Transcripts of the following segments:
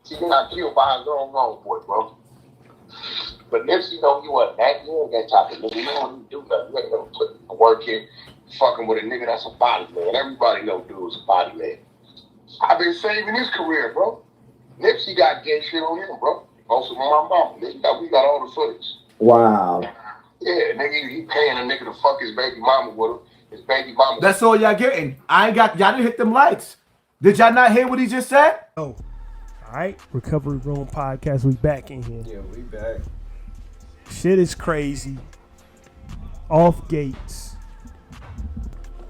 See, he got killed by his own homeboy, bro. But Nipsey, know he wasn't that. He ain't that type of nigga. He don't do nothing. He ain't never put work in. Fucking with a nigga that's a body man. Everybody know dude's a body man. I've been saving his career, bro. Nipsey got gay shit on him, bro. Also, my mama. We got all the footage. Wow. Yeah, nigga, he paying a nigga to fuck his baby mama with him. His baby mama. That's all y'all getting. Y'all didn't hit them likes. Did y'all not hear what he just said? Oh. All right, Recovery Room Podcast. We back in here. Yeah, we back. Shit is crazy. Off gates.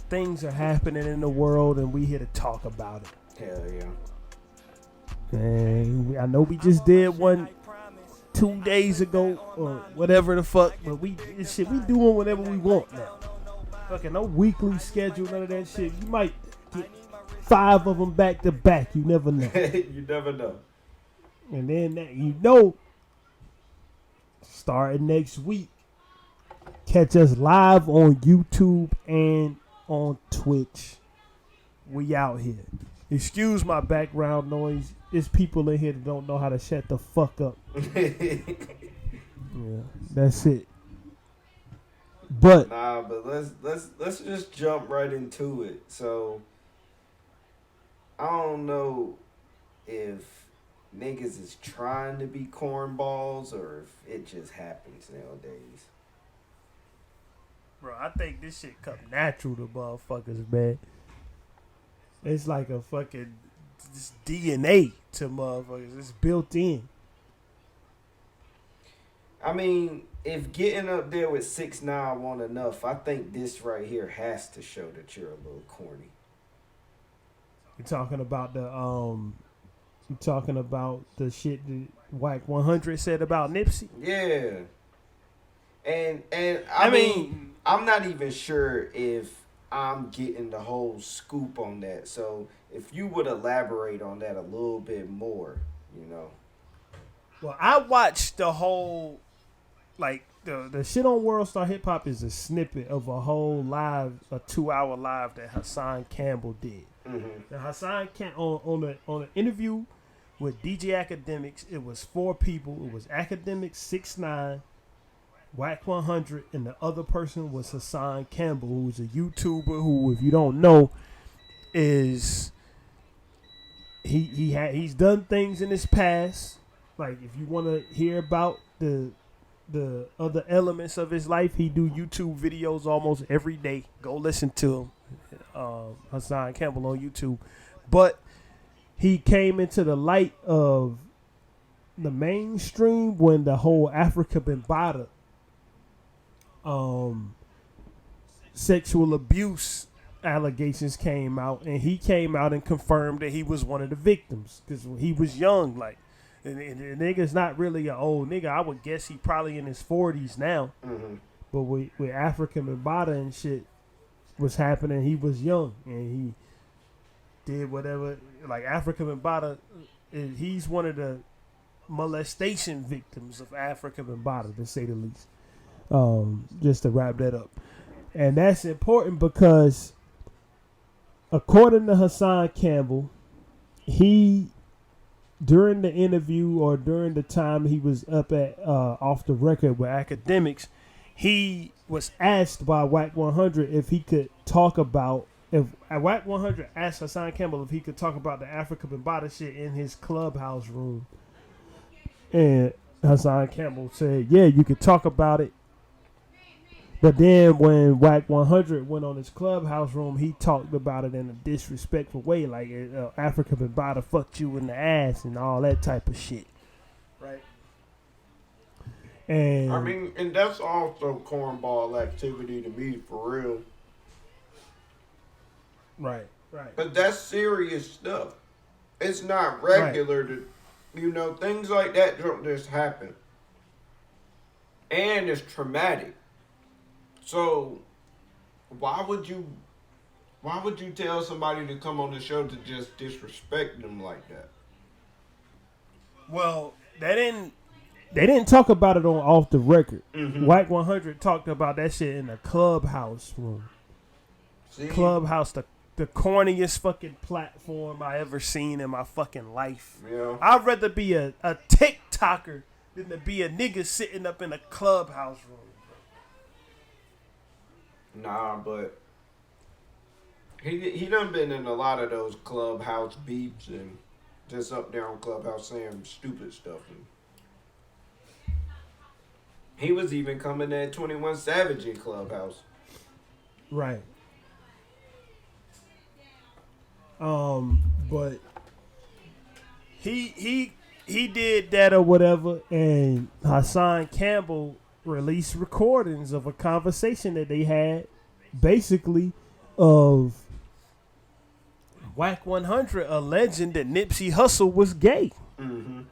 Things are happening in the world, and we here to talk about it. Hell yeah. And I know we just did one 2 days ago or whatever the fuck, but we doing whatever we want now. Fucking no weekly schedule, none of that shit. You might get 5 of them back to back. You never know. You never know. And then starting next week, catch us live on YouTube and on Twitch. We out here. Excuse my background noise. There's people in here that don't know how to shut the fuck up. Yeah, that's it. But let's just jump right into it. So I don't know if niggas is trying to be cornballs or if it just happens nowadays. Bro, I think this shit come natural to motherfuckers, man. It's like a fucking DNA to motherfuckers. It's built in. I mean, if getting up there with 6ix9ine wasn't enough, I think this right here has to show that you're a little corny. You're talking about the shit that Wack 100 said about Nipsey? Yeah. And I mean, I'm not even sure if I'm getting the whole scoop on that. So if you would elaborate on that a little bit more, you know. Well, I watched the whole, like, the shit on World Star Hip Hop is a snippet of a whole live, a 2-hour live that Hassan Campbell did. Mm-hmm. Now, Hassan on an interview with DJ Academics, it was 4 people. It was Academics, 6ix9ine, Wack 100, and the other person was Hassan Campbell, who's a YouTuber who, if you don't know, is he's done things in his past. Like, if you want to hear about the other elements of his life, he do YouTube videos almost every day. Go listen to him, Hassan Campbell on YouTube. But he came into the light of the mainstream when the whole Africa Bambaataa sexual abuse allegations came out, and he came out and confirmed that he was one of the victims because he was young. Like, and the nigga's not really an old nigga. I would guess he probably in his 40s now. Mm-hmm. But with Africa Bambaataa and shit was happening, he was young and he did whatever. Like, Africa Bambaataa, he's one of the molestation victims of Africa Bambaataa, to say the least. Just to wrap that up. And that's important because according to Hassan Campbell, he, during the interview or during the time he was up at off the record with Academics, he was asked by Wack 100 if he could talk about, if Wack 100 asked Hassan Campbell if he could talk about the Africa Bambaataa shit in his clubhouse room. And Hassan Campbell said, yeah, you could talk about it. But then when Wack 100 went on his clubhouse room, he talked about it in a disrespectful way, like Africa Bambaataa fucked you in the ass and all that type of shit. Right. And I mean, and that's also cornball activity to me, for real. Right. But that's serious stuff. It's not regular to, things like that don't just happen. And it's traumatic. So, why would you tell somebody to come on the show to just disrespect them like that? Well, they didn't talk about it on off the record. Mm-hmm. Wack 100 talked about that shit in the clubhouse room. See? Clubhouse, the the corniest fucking platform I ever seen in my fucking life. Yeah. I'd rather be a TikToker than to be a nigga sitting up in a clubhouse room. Nah, but he done been in a lot of those clubhouse beeps and just up there on clubhouse saying stupid stuff. And he was even coming at 21 Savage in clubhouse. Right. But he did that or whatever, and Hassan Campbell released recordings of a conversation that they had, basically, of Wack 100 alleging that Nipsey Hussle was gay. Mm-hmm.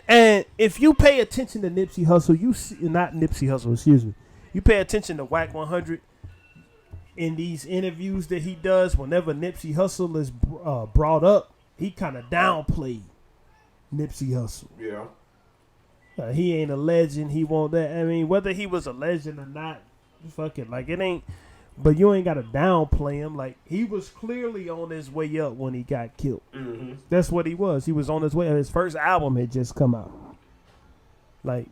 And if you pay attention to Nipsey Hussle, you pay attention to Wack 100 in these interviews that he does. Whenever Nipsey Hussle is brought up, he kind of downplayed Nipsey Hussle. Yeah. He ain't a legend. He won't that. I mean, whether he was a legend or not, fuck it. Like, it ain't. But you ain't got to downplay him. Like, he was clearly on his way up when he got killed. Mm-hmm. That's what he was. He was on his way. His first album had just come out. Like,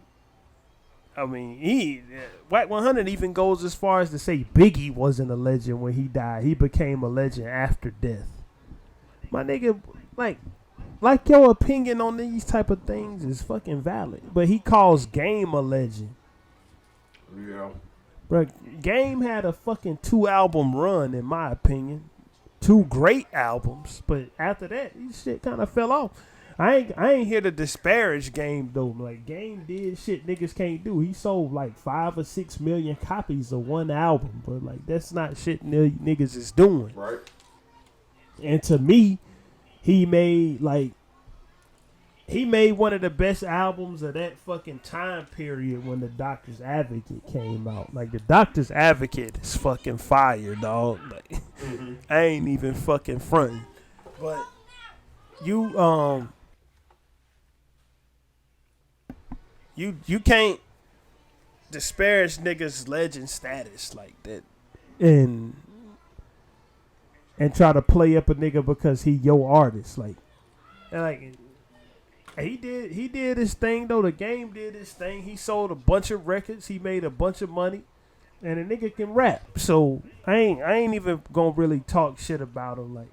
I mean, Wack 100 even goes as far as to say Biggie wasn't a legend when he died. He became a legend after death. My nigga, like your opinion on these type of things is fucking valid. But he calls Game a legend. Yeah. Bro, Game had a fucking 2-album run, in my opinion. 2 great albums. But after that, this shit kind of fell off. I ain't here to disparage Game, though. Like, Game did shit niggas can't do. He sold like 5 or 6 million copies of one album. But, like, that's not shit niggas is doing. Right. And to me, he made one of the best albums of that fucking time period when The Doctor's Advocate came out. Like, The Doctor's Advocate is fucking fire, dog. Like, Mm-hmm. I ain't even fucking fronting. But you can't disparage niggas' legend status like that and try to play up a nigga because he your artist. Like, and like he did his thing though. The Game did his thing. He sold a bunch of records. He made a bunch of money, and a nigga can rap. So I ain't even gonna really talk shit about him. Like,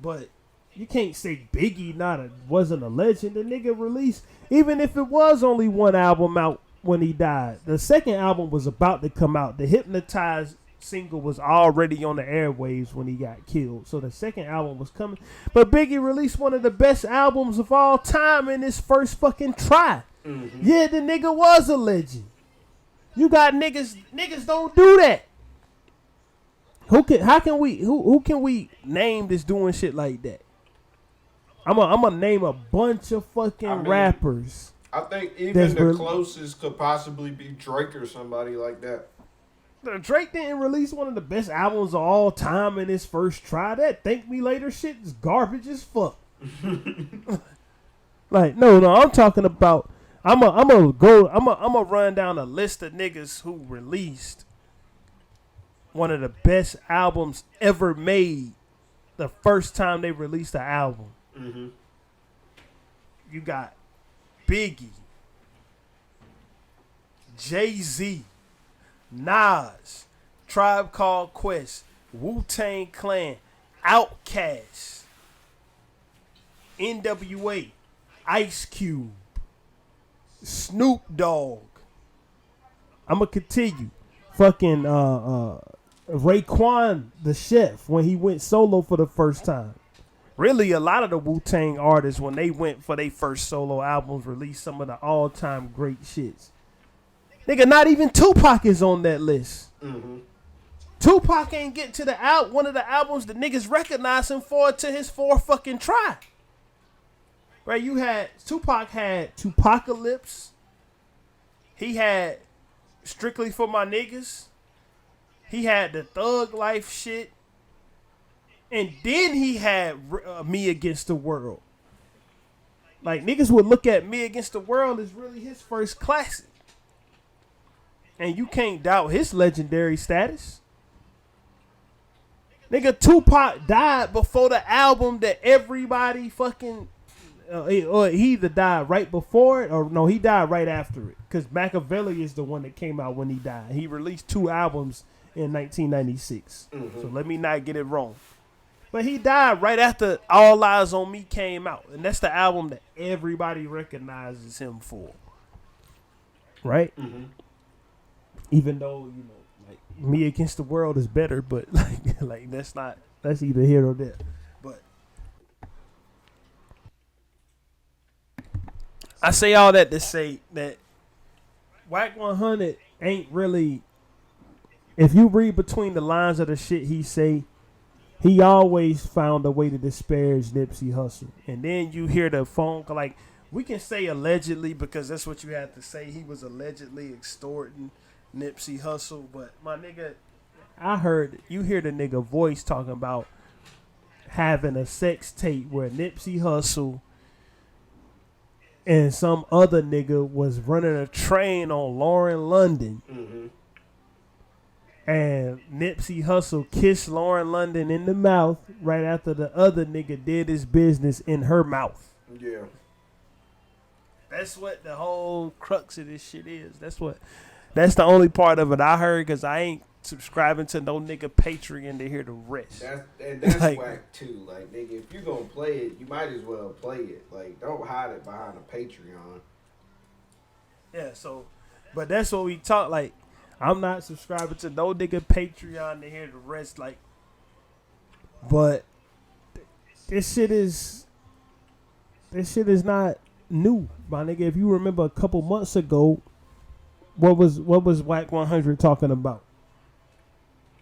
but you can't say Biggie wasn't a legend. The nigga released, even if it was only one album out when he died. The second album was about to come out. The Hypnotized single was already on the airwaves when he got killed. So the second album was coming. But Biggie released one of the best albums of all time in his first fucking try. Mm-hmm. Yeah, the nigga was a legend. You got niggas don't do that. Who can we name that's doing shit like that? I'm gonna name a bunch of fucking rappers. I think even the closest could possibly be Drake or somebody like that. Drake didn't release one of the best albums of all time in his first try. That Thank Me Later shit is garbage as fuck. Like, no, I'm talking about. I'm gonna run down a list of niggas who released one of the best albums ever made the first time they released an album. Mm-hmm. You got Biggie, Jay-Z, Nas, Tribe Called Quest, Wu-Tang Clan, Outkast, NWA, Ice Cube, Snoop Dogg. I'm gonna continue. Fucking Raekwon the Chef when he went solo for the first time. Really, a lot of the Wu-Tang artists, when they went for their first solo albums, released some of the all-time great shits. Nigga, not even Tupac is on that list. Mm-hmm. Tupac ain't get to one of the albums that niggas recognize him for to his 4th fucking try. Right, Tupac had Tupacalypse. He had Strictly For My Niggas. He had the Thug Life shit. And then he had Me Against the World. Like, niggas would look at Me Against the World as really his first classic. And you can't doubt his legendary status. Nigga, Tupac died before the album that everybody fucking. Or he either died right before it or no, he died right after it. Because Machiavelli is the one that came out when he died. He released 2 albums in 1996. So let me not get it wrong. But he died right after All Eyes on Me came out. And that's the album that everybody recognizes him for. Right? Even though, you know, like Me Against the World is better, but like that's either here or there. But I say all that to say that Wack 100 ain't really. If you read between the lines of the shit he say, he always found a way to disparage Nipsey Hussle. And then you hear the phone call, like, we can say allegedly because that's what you have to say. He was allegedly extorting Nipsey Hussle. But my nigga, you hear the nigga voice talking about having a sex tape where Nipsey Hussle and some other nigga was running a train on Lauren London. And Nipsey Hussle kissed Lauren London in the mouth right after the other nigga did his business in her mouth. Yeah. That's what the whole crux of this shit is. That's the only part of it I heard because I ain't subscribing to no nigga Patreon to hear the rest. That's like, whack too. Like, nigga, if you gonna play it, you might as well play it. Like, don't hide it behind a Patreon. Yeah, so, but that's what we talk. Like, I'm not subscribing to no nigga Patreon to hear the rest. Like, but this shit is not new, my nigga. If you remember a couple months ago, what was Wack 100 talking about?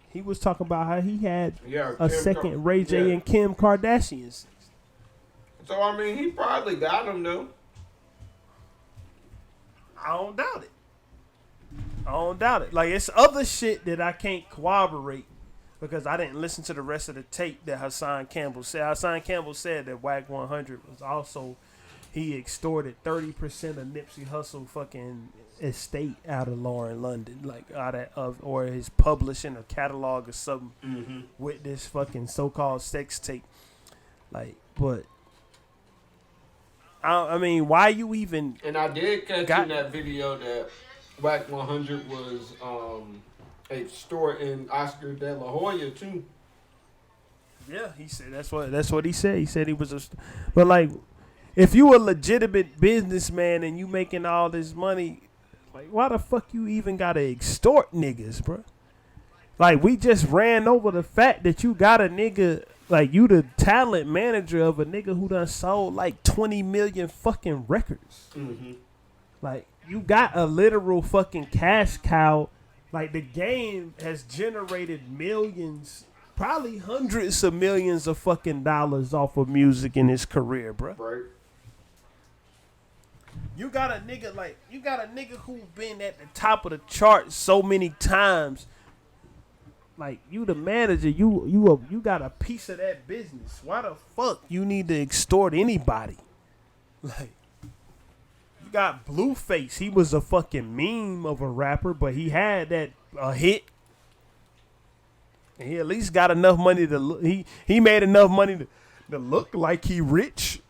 He was talking about how he had a second Ray J and Kim Kardashian. So, I mean, he probably got them, though. I don't doubt it. Like, it's other shit that I can't corroborate because I didn't listen to the rest of the tape that Hassan Campbell said. Hassan Campbell said that Wack 100 was also, he extorted 30% of Nipsey Hussle fucking estate out of Lauren London, like out of or his publishing or catalog or something with this fucking so-called sex tape. Like, but I mean, why you even? And I did catch in that video that Wack 100 was extorting Oscar De La Hoya too. Yeah, he said that's what he said. He said he was but like, if you a legitimate businessman and you making all this money, like, why the fuck you even gotta extort niggas, bro? Like, we just ran over the fact that you got a nigga, like, you the talent manager of a nigga who done sold like 20 million fucking records. Like, you got a literal fucking cash cow. Like, the game has generated millions, probably hundreds of millions of fucking dollars off of music in his career, bro. Right. You got a nigga who been at the top of the chart so many times. Like, you the manager, you got a piece of that business. Why the fuck you need to extort anybody? Like, you got Blueface. He was a fucking meme of a rapper, but he had that hit. And he at least got enough money to look. He made enough money to look like he rich.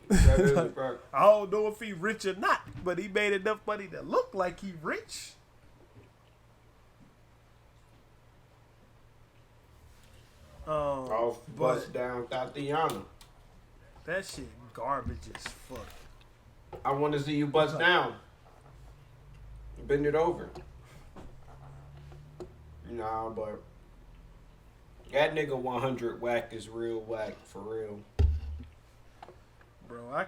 Like, I don't know if he rich or not, but he made enough money to look like he rich. Off bust down Tatiana. That shit garbage as fuck. I want to see you bust down. Bend it over. Nah, but that nigga 100 Wack is real whack for real. Bro, I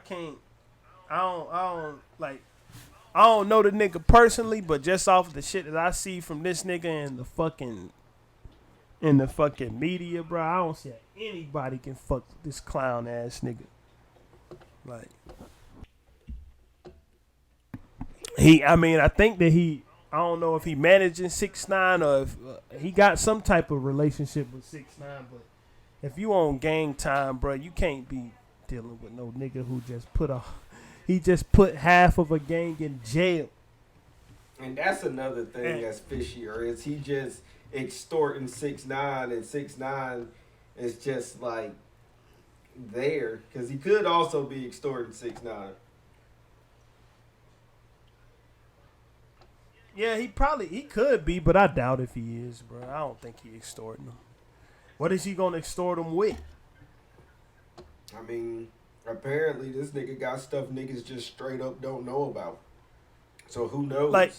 don't know the nigga personally, but just off the shit that I see from this nigga in the fucking media, bro, I don't see how anybody can fuck this clown ass nigga. Like, I think that I don't know if he managing 6ix9ine or if he got some type of relationship with 6ix9ine, but if you on gang time, bro, you can't be dealing with no nigga who just put half of a gang in jail. And that's another thing that's fishier is extorting 6ix9ine, and 6ix9ine is just like there because he could also be extorting 6ix9ine. Yeah, he could be, but I doubt if he is, bro. I don't think he extorting him. What is he gonna extort him with? I mean, apparently this nigga got stuff niggas just straight up don't know about. So who knows? Like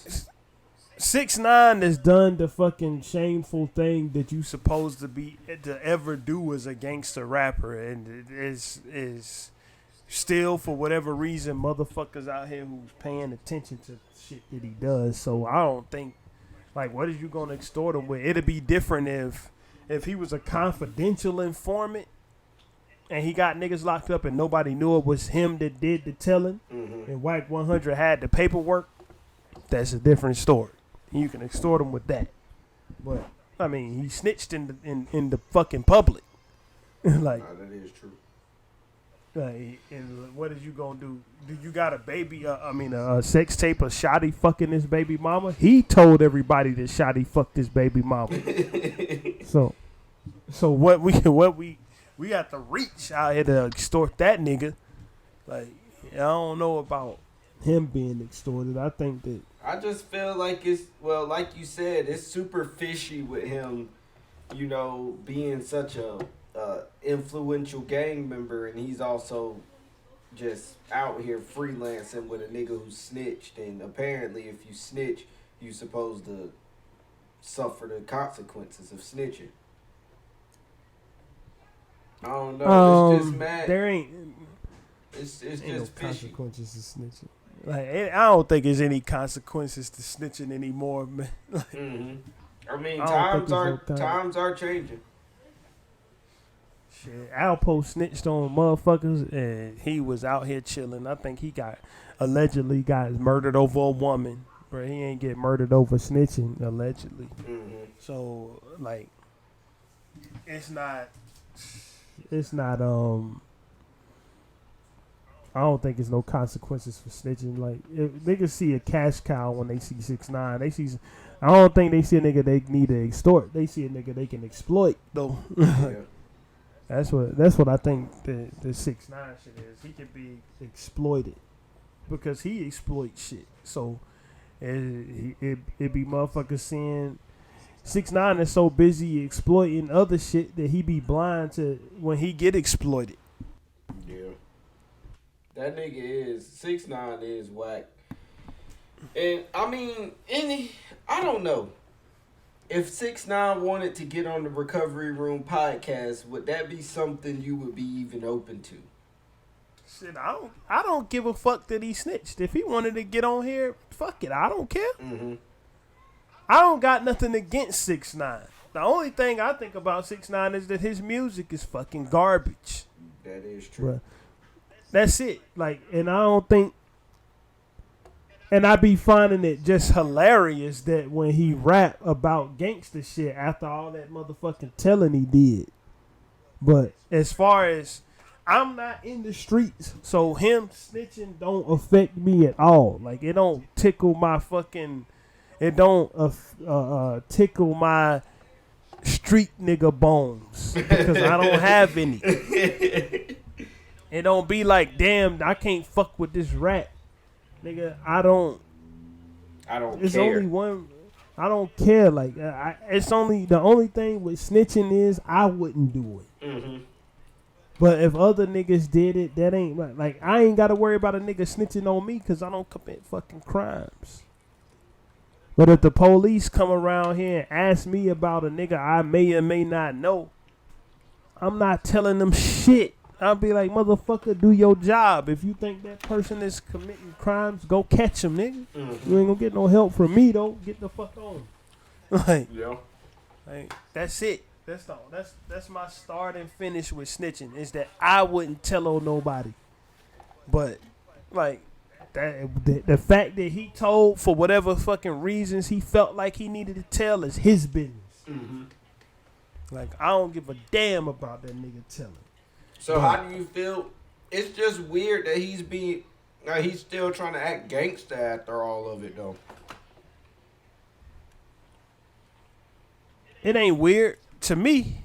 6ix9ine has done the fucking shameful thing that you supposed to ever do as a gangster rapper, and it is still for whatever reason motherfuckers out here who's paying attention to shit that he does. So I don't think like what is you gonna extort him with? It'd be different if he was a confidential informant and he got niggas locked up and nobody knew it was him that did the telling, and Wack 100 had the paperwork. That's a different story. You can extort him with that. But I mean, he snitched in the fucking public. Like, nah, that is true. And what is you gonna do? Do you got a baby? A sex tape of Shotty fucking his baby mama? He told everybody that Shotty fucked his baby mama. So what we got to reach out here to extort that nigga. Like, I don't know about him being extorted. I think that I just feel like it's, well, like you said, it's super fishy with him, you know, being such a influential gang member, and he's also just out here freelancing with a nigga who snitched, and apparently if you snitch, you supposed to suffer the consequences of snitching. I don't know. It's just mad. There ain't. It's Ain't just no fishy. consequences to snitching. Like, I don't think there's any consequences to snitching anymore, man. Like, I mean, I don't think times are changing. shit, Alpo snitched on motherfuckers, and he was out here chilling. I think he allegedly got murdered over a woman, but he ain't get murdered over snitching, allegedly. So, like, it's not. I don't think there's no consequences for snitching. Like, if niggas see a cash cow when they see 6ix9ine, I don't think they see a nigga they need to extort. They see a nigga they can exploit though. Yeah. That's what I think the 6ix9ine shit is. He can be exploited because he exploits shit. So it be motherfuckers seeing 6ix9ine is so busy exploiting other shit that he be blind to when he get exploited. Yeah. That nigga 6ix9ine is whack. And I mean, I don't know. If 6ix9ine wanted to get on the Recovery Room podcast, would that be something you would be even open to? Shit, I don't give a fuck that he snitched. If he wanted to get on here, fuck it. I don't care. I don't got nothing against 6ix9ine. The only thing I think about 6ix9ine is that his music is fucking garbage. That is true. Bruh. That's it. Like, and I don't think, and I be finding it just hilarious that when he rap about gangster shit after all that motherfucking telling he did. But as far as, I'm not in the streets, so him snitching don't affect me at all. Like, it don't tickle my fucking, it don't tickle my street nigga bones because I don't have any. It don't be like, damn, I can't fuck with this rap. Nigga, I don't it's care. Only one. I don't care. Like, it's only, the only thing with snitching is I wouldn't do it. But if other niggas did it, that ain't right. Like, I ain't got to worry about a nigga snitching on me because I don't commit fucking crimes. But if the police come around here and ask me about a nigga I may or may not know, I'm not telling them shit. I'll be like, motherfucker, do your job. If you think that person is committing crimes, go catch him, nigga. You ain't gonna get no help from me, though. Get the fuck on. Like, like, that's it. That's my start and finish with snitching. Is that I wouldn't tell on nobody. But, like, the fact that he told for whatever fucking reasons he felt like he needed to tell is his business. Like, I don't give a damn about that nigga telling. So how do you feel? It's just weird that he's still trying to act gangster after all of it, though. it ain't weird to me.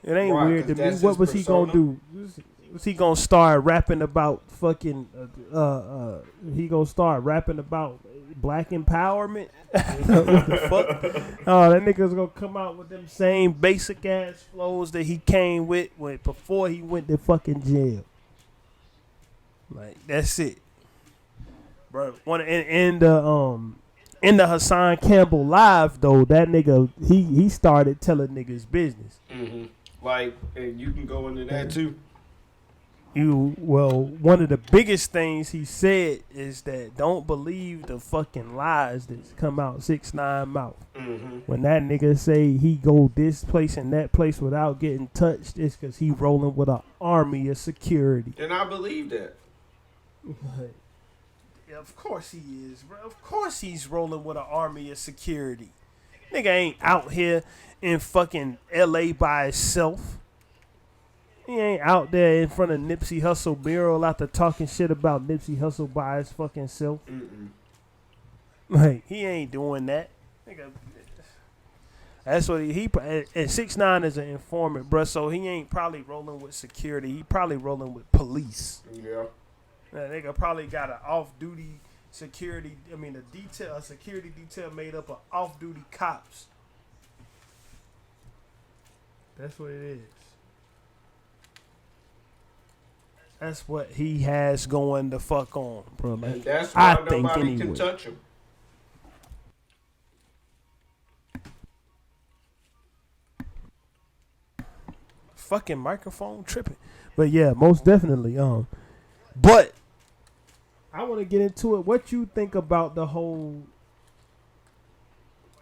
It ain't Right, weird to 'cause me. that's What his was he gonna persona. do? Was he gonna start rapping about fucking? He gonna start rapping about black empowerment? What the fuck? Oh, that nigga's gonna come out with them same basic ass flows that he came with before he went to fucking jail. Like that's it, bro. In the Hassan Campbell live though, that nigga he started telling niggas business. Mm-hmm. Like, and you can go into that too. One of the biggest things he said is that don't believe the fucking lies that come out 6ix9ine mouth. Mm-hmm. When that nigga say he go this place and that place without getting touched, it's because he rolling with an army of security. And I believe that. Yeah, of course he is, bro. Of course he's rolling with an army of security. Nigga ain't out here in fucking LA by himself. He ain't out there in front of Nipsey Hussle mural out there talking shit about Nipsey Hussle by his fucking self. Mm-mm. Like, he ain't doing that. Nigga, that's what he and 6ix9ine is an informant, bro. So he ain't probably rolling with security. He probably rolling with police. Yeah. That nigga probably got an off-duty security. A security detail made up of off-duty cops. That's what it is. That's what he has going the fuck on, bro. Like, And that's why I think nobody anyway. can touch him. Fucking microphone tripping. But yeah, most definitely. But I want to get into it. What you think about the whole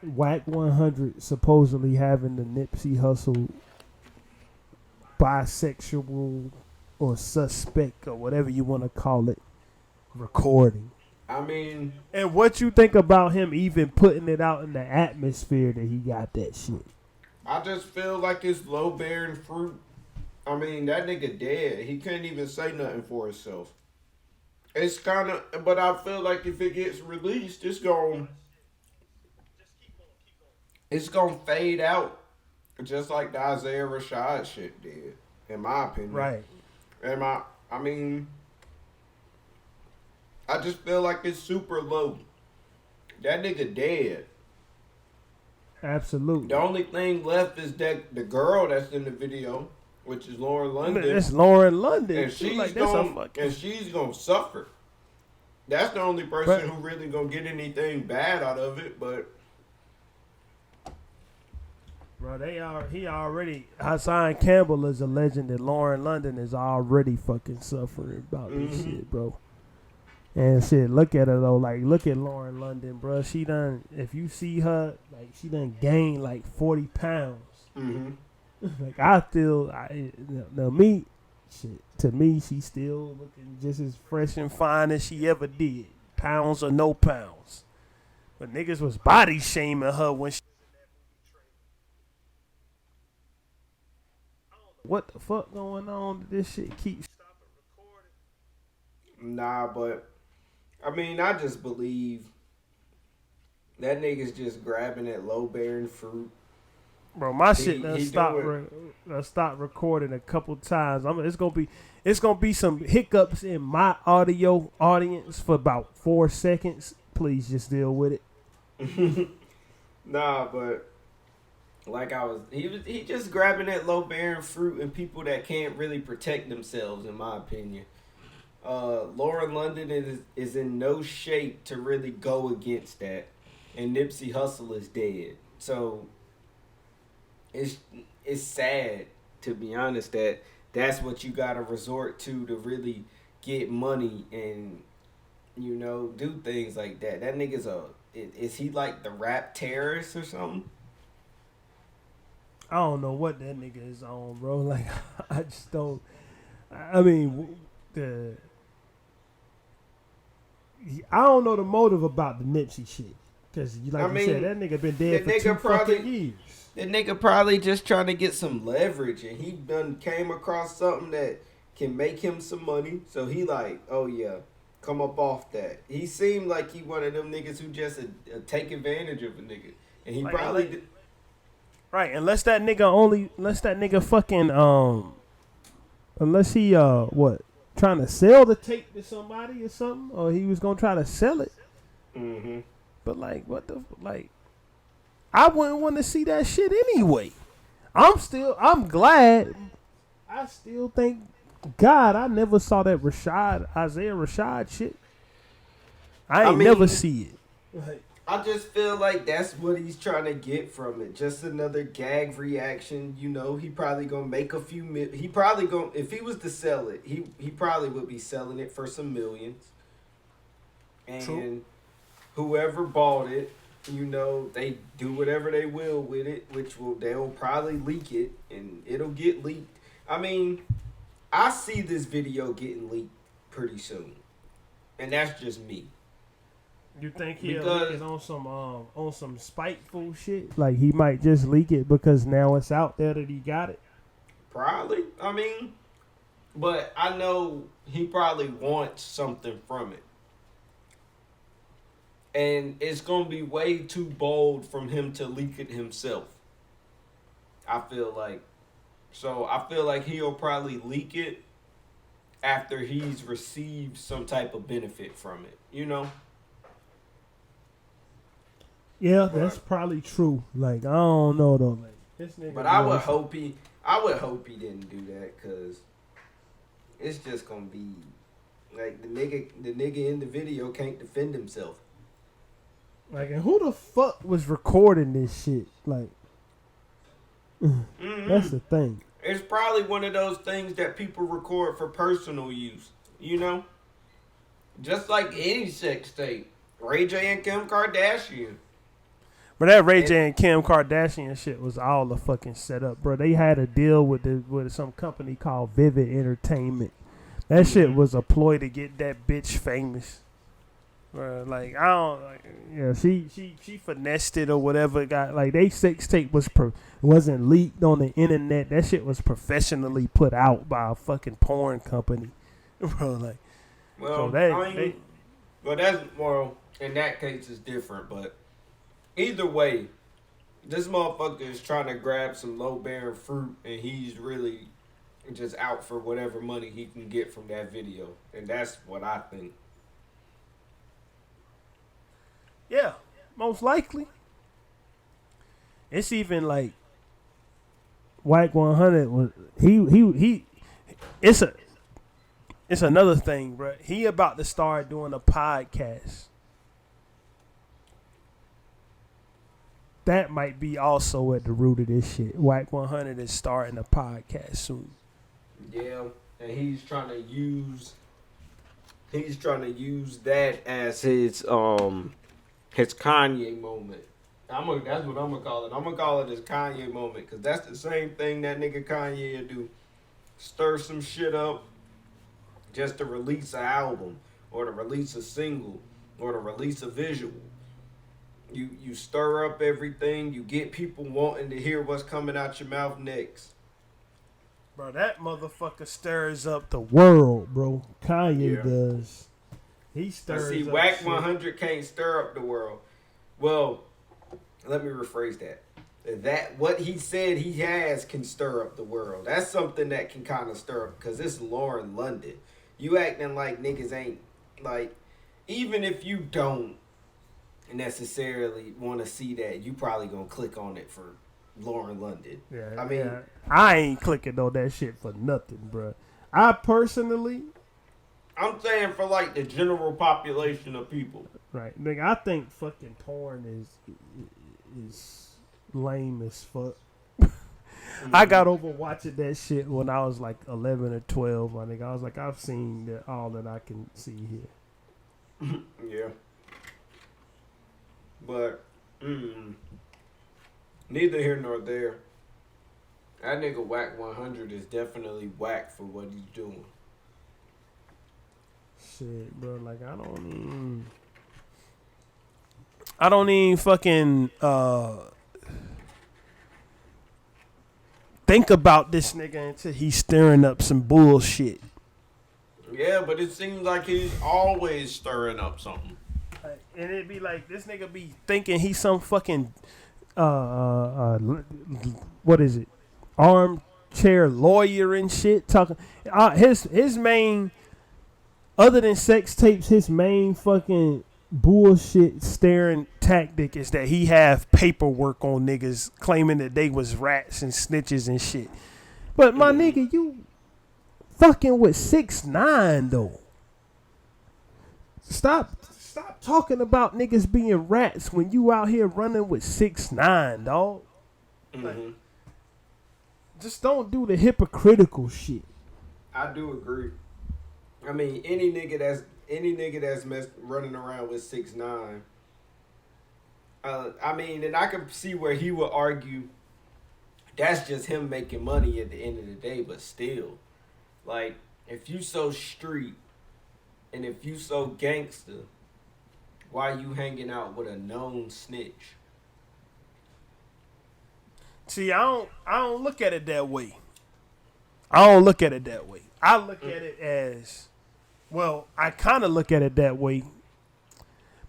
Wack 100 supposedly having the Nipsey Hussle bisexual or suspect or whatever you want to call it recording? I mean, And what you think about him even putting it out in the atmosphere that he got that shit? I just feel like it's low bearing fruit. I mean, that nigga dead. He couldn't even say nothing for himself. It's kind of, but I feel like if it gets released, it's going to fade out, just like the Isaiah Rashad shit did, in my opinion. Right. I mean, I just feel like it's super low. That nigga dead. Absolutely. The only thing left is that the girl that's in the video, which is Lauren London. It's Lauren London. And she's like, gonna suffer. That's the only person who really gonna get anything bad out of it. But bro, Hassan Campbell is alleging that Lauren London is already fucking suffering about this shit, bro. And shit, look at her though. Like, look at Lauren London, bro. She done. If you see her, like, she done gained like 40 pounds. Like, I feel, to me, she's still looking just as fresh and fine as she ever did. Pounds or no pounds. But niggas was body shaming her when she. What the fuck going on? This shit keeps stopping recording. nah, but I mean, I just believe that nigga's just grabbing at low bearing fruit. Bro, my shit done stopped recording a couple times. It's gonna be some hiccups in my audio audience for about 4 seconds. Please just deal with it. Nah, but like he just grabbing at low bearing fruit and people that can't really protect themselves, in my opinion. Lauren London is in no shape to really go against that, and Nipsey Hussle is dead. So it's sad, to be honest, that that's what you gotta resort to really get money and, you know, do things like that. That nigga's is he like the rap terrorist or something? I don't know what that nigga is on, bro. Like, I just don't. I mean, I don't know the motive about the Nipsey shit. Because, you said, that nigga been dead for 2 fucking years. That nigga probably just trying to get some leverage, and he done came across something that can make him some money. So he like, oh yeah, come up off that. He seemed like he one of them niggas who just take advantage of a nigga, and he Right, unless that nigga fucking unless he trying to sell the tape to somebody or something, or he was gonna try to sell it. Mm-hmm. But like, I wouldn't want to see that shit anyway. I'm glad. I still think, God, I never saw that Isaiah Rashad shit. I ain't never see it. Like, I just feel like that's what he's trying to get from it. Just another gag reaction. You know, he probably gonna make a few. He probably gonna, if he was to sell it, he probably would be selling it for some millions. And True. Whoever bought it, you know, they do whatever they will with it, they'll probably leak it, and it'll get leaked. I mean, I see this video getting leaked pretty soon, and that's just me. You think he'll leak it on some spiteful shit? Like he might just leak it because now it's out there that he got it? Probably. I mean, but I know he probably wants something from it. And it's going to be way too bold from him to leak it himself. I feel like. So I feel like he'll probably leak it after he's received some type of benefit from it, you know? Yeah, that's probably true. Like, I don't know though. Like, this nigga. But I would hope he didn't do that, because it's just gonna be like the nigga in the video can't defend himself. Like, and who the fuck was recording this shit? Like, that's the thing. It's probably one of those things that people record for personal use, you know? Just like any sex tape. Ray J and Kim Kardashian. But that Ray J and Kim Kardashian shit was all a fucking setup, bro. They had a deal with some company called Vivid Entertainment. That shit was a ploy to get that bitch famous. Bro, like, I don't, like, yeah, she finessed it or whatever. It got, like, they sex tape wasn't leaked on the internet. That shit was professionally put out by a fucking porn company. Bro, like, well, so well, in that case it's different, but either way, this motherfucker is trying to grab some low-bearing fruit, and he's really just out for whatever money he can get from that video. And that's what I think. Yeah, most likely. It's even like Wack 100 was he. It's another thing, bro. He about to start doing a podcast. That might be also at the root of this shit. Wack 100 is starting a podcast soon. Yeah, and he's trying to use that as his Kanye moment. That's what I'm gonna call it. I'm gonna call it his Kanye moment, because that's the same thing that nigga Kanye will do. Stir some shit up just to release an album, or to release a single, or to release a visual. You stir up everything. You get people wanting to hear what's coming out your mouth next. Bro, that motherfucker stirs up the world, bro. Kanye does. He stirs up Wack shit. 100 can't stir up the world. Well, let me rephrase that. That what he said he has can stir up the world. That's something that can kind of stir up, because it's Lauren London. You acting like niggas ain't, like, even if you don't necessarily want to see that, you probably gonna click on it for Lauren London. Yeah, I mean, I ain't clicking on that shit for nothing, bro. I personally, I'm saying for like the general population of people. right, nigga, I think fucking porn is lame as fuck. I got over watching that shit when I was like 11 or 12, my nigga. I was like, I've seen all that I can see here. Yeah. But, neither here nor there. That nigga Wack 100 is definitely whack for what he's doing. Shit, bro, like, I don't even fucking, think about this nigga until he's stirring up some bullshit. Yeah, but it seems like he's always stirring up something. And it'd be like, this nigga be thinking he's some fucking what is it? Armchair lawyer and shit talking. His main, other than sex tapes, his main fucking bullshit staring tactic is that he have paperwork on niggas claiming that they was rats and snitches and shit. But my nigga, you fucking with 6ix9ine though. Stop talking about niggas being rats when you out here running with 6ix9ine, dog. Like, just don't do the hypocritical shit. I do agree. I mean, any nigga that's running around with 6ix9ine. I mean, and I can see where he would argue that's just him making money at the end of the day, but still, like, if you so street and if you so gangster, why you hanging out with a known snitch? See, I don't look at it that way. I look at it as, well, I kind of look at it that way.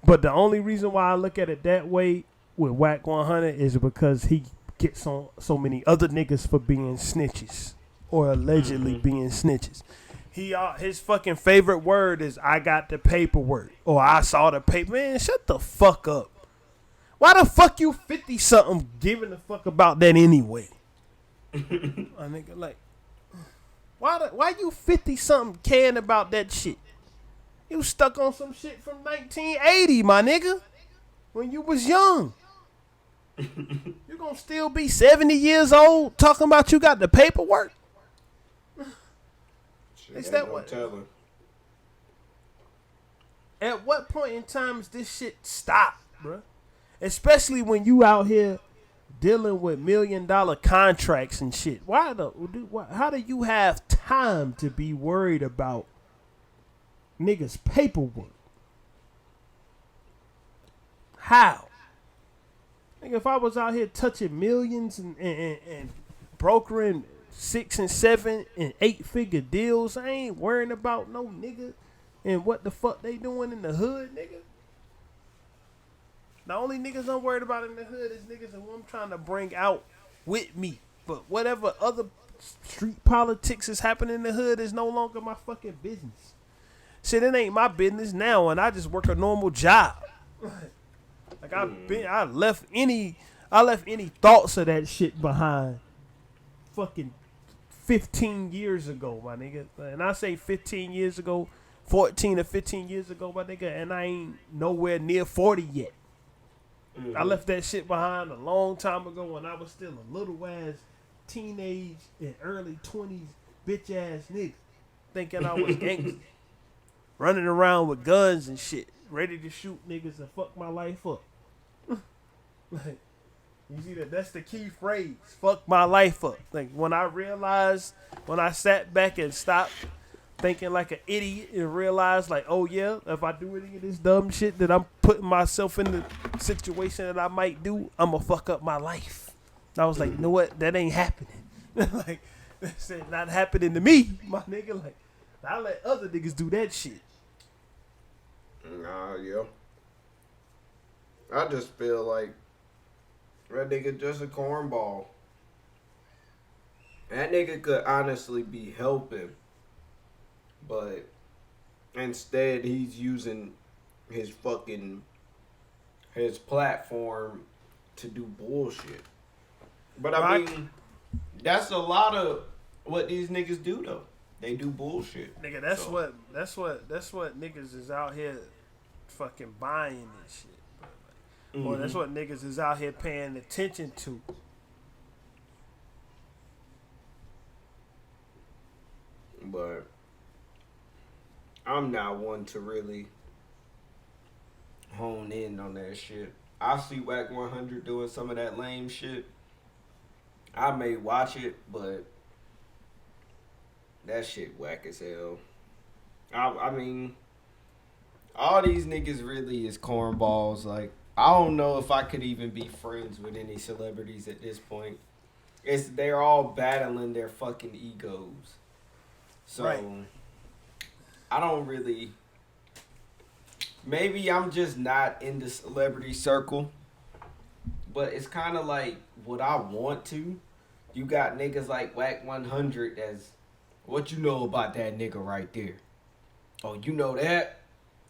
But the only reason why I look at it that way with Wack 100 is because he gets on so many other niggas for being snitches or allegedly being snitches. His fucking favorite word is "I got the paperwork" or "I saw the paper." Man, shut the fuck up. Why the fuck you 50-something giving a fuck about that anyway? A nigga, like, why you 50-something caring about that shit? You stuck on some shit from 1980, my nigga, when you was young. You gonna still be 70 years old talking about you got the paperwork? Is that what? At what point in time does this shit stop, bruh? Especially when you out here dealing with $1 million contracts and shit. How do you have time to be worried about niggas' paperwork? How? Nigga, if I was out here touching millions and brokering 6 and 7 and 8-figure deals, I ain't worrying about no nigga and what the fuck they doing in the hood, nigga. The only niggas I'm worried about in the hood is niggas who I'm trying to bring out with me. But whatever other street politics is happening in the hood is no longer my fucking business. Shit, it ain't my business now, and I just work a normal job. Like I left any thoughts of that shit behind fucking 15 years ago, my nigga. And I say 15 years ago, 14 or 15 years ago, my nigga, and I ain't nowhere near 40 yet. I left that shit behind a long time ago when I was still a little ass teenage and early 20s bitch ass nigga, thinking I was gangster, running around with guns and shit, ready to shoot niggas and fuck my life up. Like, you see that's the key phrase, fuck my life up. Like, when I sat back and stopped thinking like an idiot and realized, like, oh yeah, if I do any of this dumb shit that I'm putting myself in the situation that I might do, I'm gonna fuck up my life. And I was like, you know what, that ain't happening. Like, that's not happening to me, my nigga. Like, I let other niggas do that shit. Nah, yeah. I just feel like that nigga just a cornball. That nigga could honestly be helping, but instead he's using his platform to do bullshit. But I mean, that's a lot of what these niggas do though. They do bullshit. Nigga, that's what niggas is out here fucking buying and shit. Or that's what niggas is out here paying attention to. But I'm not one to really hone in on that shit. I see Wack 100 doing some of that lame shit. I may watch it, but that shit whack as hell. I mean, all these niggas really is cornballs. Like, I don't know if I could even be friends with any celebrities at this point. They're all battling their fucking egos. So, right. I don't really... Maybe I'm just not in the celebrity circle. but it's kind of like what I want to. You got niggas like Wack 100 as, what you know about that nigga right there? Oh, you know that?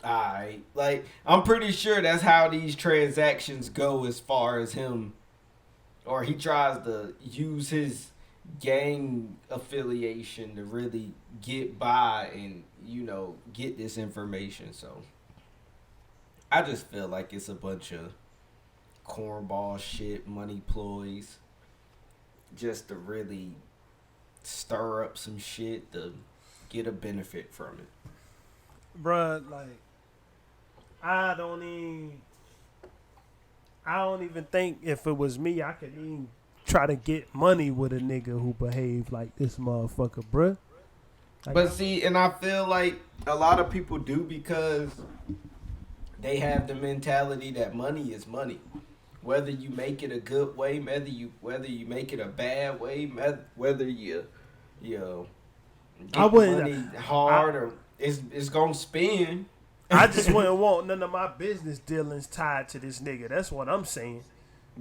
Alright. Like, I'm pretty sure that's how these transactions go as far as him. Or he tries to use his gang affiliation to really get by and, you know, get this information. So, I just feel like it's a bunch of cornball shit, money ploys, just to really stir up some shit to get a benefit from it. Bruh, like, I don't even think if it was me, I could even try to get money with a nigga who behaved like this motherfucker, bruh. Like, But see, and I feel like a lot of people do because they have the mentality that money is money. Whether you make it a good way, whether you make it a bad way, whether you get money hard or it's gonna spin. I just wouldn't want none of my business dealings tied to this nigga. That's what I'm saying.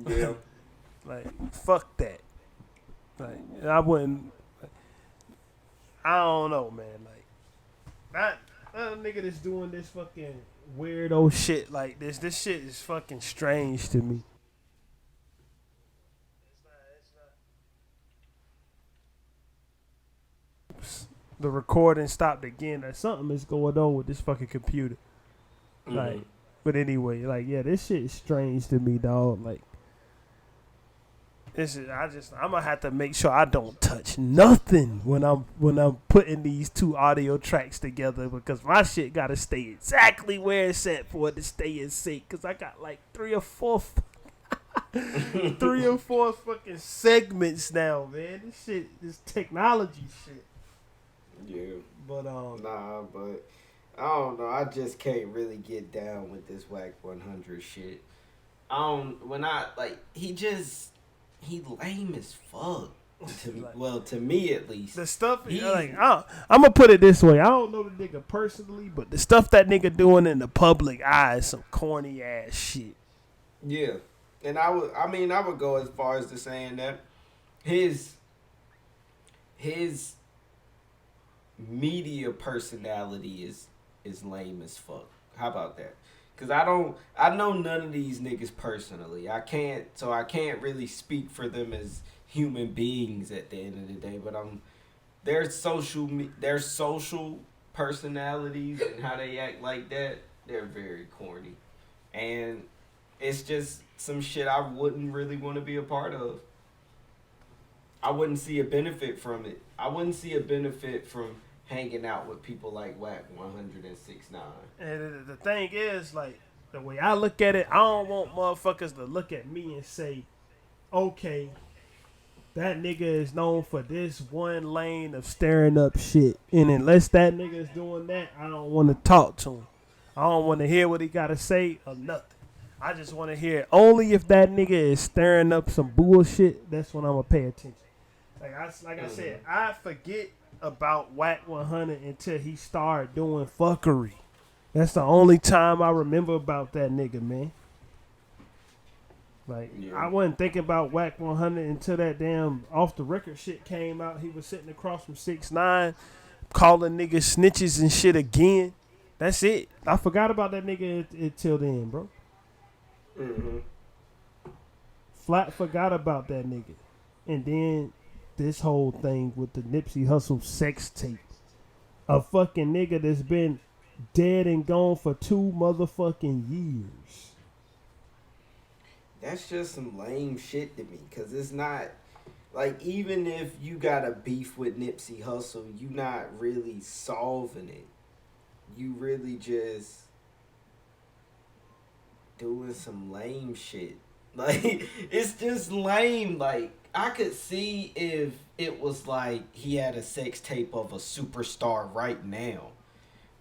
Yeah. Like, fuck that. Like, I wouldn't. I don't know, man. Like, that nigga that's doing this fucking weirdo shit like this shit is fucking strange to me. The recording stopped again. That something is going on with this fucking computer. Like, but anyway, like, yeah, this shit is strange to me, dog. Like, I'm gonna have to make sure I don't touch nothing when I'm putting these two audio tracks together, because my shit gotta stay exactly where it's at for it to stay in sync. Cause I got like three or four fucking segments now, man. This shit, this technology shit. Yeah. But Nah, but I don't know. I just can't really get down with this Wack 100 shit. He lame as fuck. To me at least. the stuff, like, I'm gonna put it this way. I don't know the nigga personally, but the stuff that nigga doing in the public eye is some corny ass shit. Yeah. And I would go as far as to saying that his media personality is lame as fuck. How about that? Cause I know none of these niggas personally. I can't really speak for them as human beings at the end of the day. But their social personalities and how they act like that, they're very corny, and it's just some shit I wouldn't really want to be a part of. I wouldn't see a benefit from it. I wouldn't see a benefit from hanging out with people like Wack 106.9. And the thing is, like, the way I look at it, I don't want motherfuckers to look at me and say, okay, that nigga is known for this one lane of stirring up shit. And unless that nigga is doing that, I don't want to talk to him. I don't want to hear what he got to say or nothing. I just want to hear only if that nigga is stirring up some bullshit, that's when I'm going to pay attention. Like I said, I forget about Wack 100 until he started doing fuckery. That's the only time I remember about that nigga, man. Like, yeah. I wasn't thinking about Wack 100 until that damn off the record shit came out. He was sitting across from 6ix9ine, calling niggas snitches and shit again. That's it. I forgot about that nigga until then, bro. Mm-hmm. Flat forgot about that nigga. And then this whole thing with the Nipsey Hussle sex tape. A fucking nigga that's been dead and gone for 2 motherfucking years. That's just some lame shit to me, because it's not, like, even if you got a beef with Nipsey Hussle, you not really solving it. You really just doing some lame shit. Like, it's just lame. Like, I could see if it was like he had a sex tape of a superstar right now.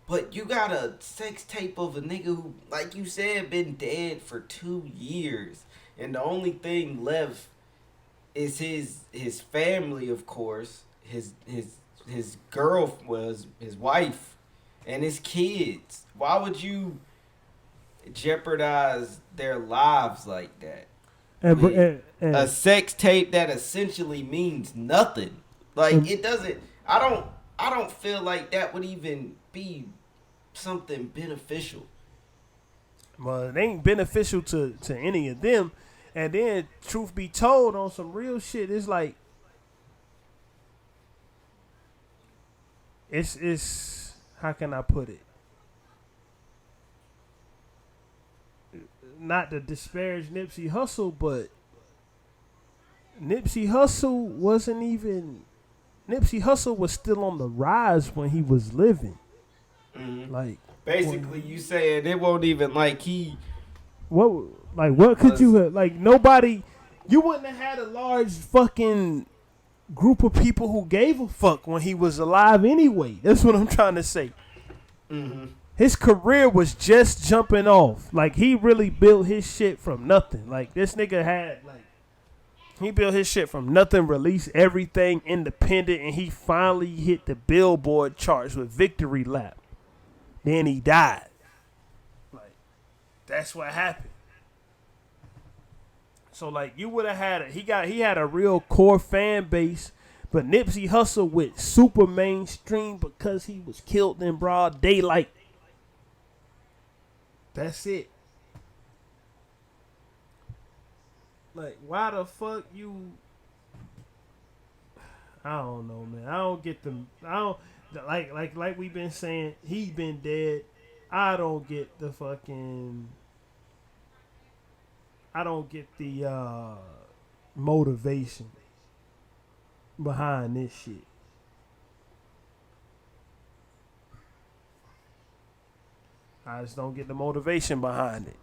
But you got a sex tape of a nigga who, like you said, been dead for 2 years. And the only thing left is his family, of course. His girl was his wife and his kids. Why would you jeopardize their lives like that? a sex tape that essentially means nothing. Like it doesn't. I don't feel like that would even be something beneficial. Well, it ain't beneficial to any of them. And then, truth be told, on some real shit, it's like it's how can I put it? Not to disparage Nipsey Hussle, but Nipsey Hussle was still on the rise when he was living. Mm-hmm. Like basically, you saying it won't even like he. What could you have, like nobody? You wouldn't have had a large fucking group of people who gave a fuck when he was alive anyway. That's what I'm trying to say. Mm-hmm. His career was just jumping off. Like he really built his shit from nothing. Like this nigga had like he built his shit from nothing, released everything independent, and he finally hit the Billboard charts with Victory Lap. Then he died. Like that's what happened. So like you would have had he had a real core fan base, but Nipsey Hussle went super mainstream because he was killed in broad daylight. That's it. Like why the fuck you? I don't know, man. I don't get them. I don't like we've been saying. He been dead. I don't get the fucking. I don't get the motivation behind this shit. I just don't get the motivation behind it.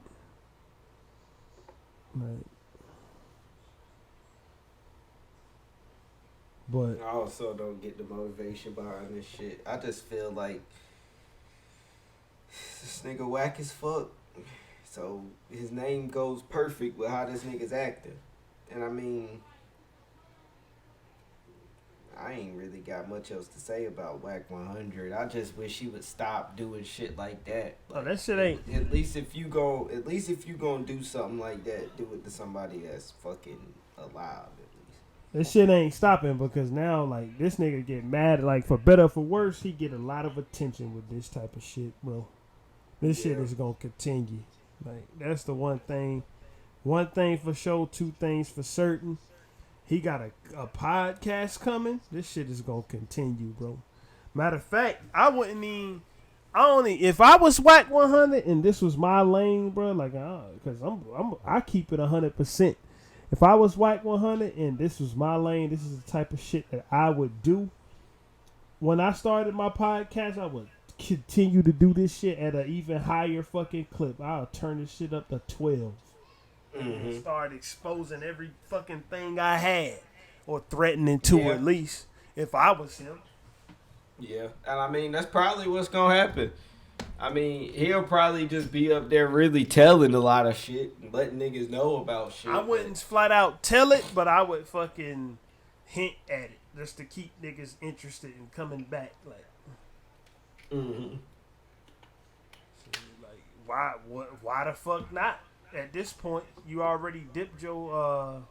Right. But I also don't get the motivation behind this shit. I just feel like this nigga whack as fuck. So his name goes perfect with how this nigga's acting. And I mean, I ain't really got much else to say about Wack 100. I just wish he would stop doing shit like that. Oh, that shit ain't. At least if you gonna do something like that, do it to somebody that's fucking alive. This shit ain't stopping because now, like, this nigga get mad. Like, for better or for worse, he get a lot of attention with this type of shit, bro. This shit is gonna continue. Like, that's the one thing. One thing for sure, two things for certain. He got a podcast coming. This shit is gonna continue, bro. Matter of fact, if I was Wack 100 and this was my lane, bro, like, cause I keep it 100%. If I was Wack 100 and this was my lane, this is the type of shit that I would do. When I started my podcast, I would continue to do this shit at an even higher fucking clip. I'll turn this shit up to 12. And start exposing every fucking thing I had. Or threatening to at least. If I was him. Yeah. And I mean, that's probably what's gonna happen. I mean, he'll probably just be up there really telling a lot of shit and letting niggas know about shit. I wouldn't flat out tell it, but I would fucking hint at it just to keep niggas interested in coming back. Like, so, like, why the fuck not? At this point, you already dipped your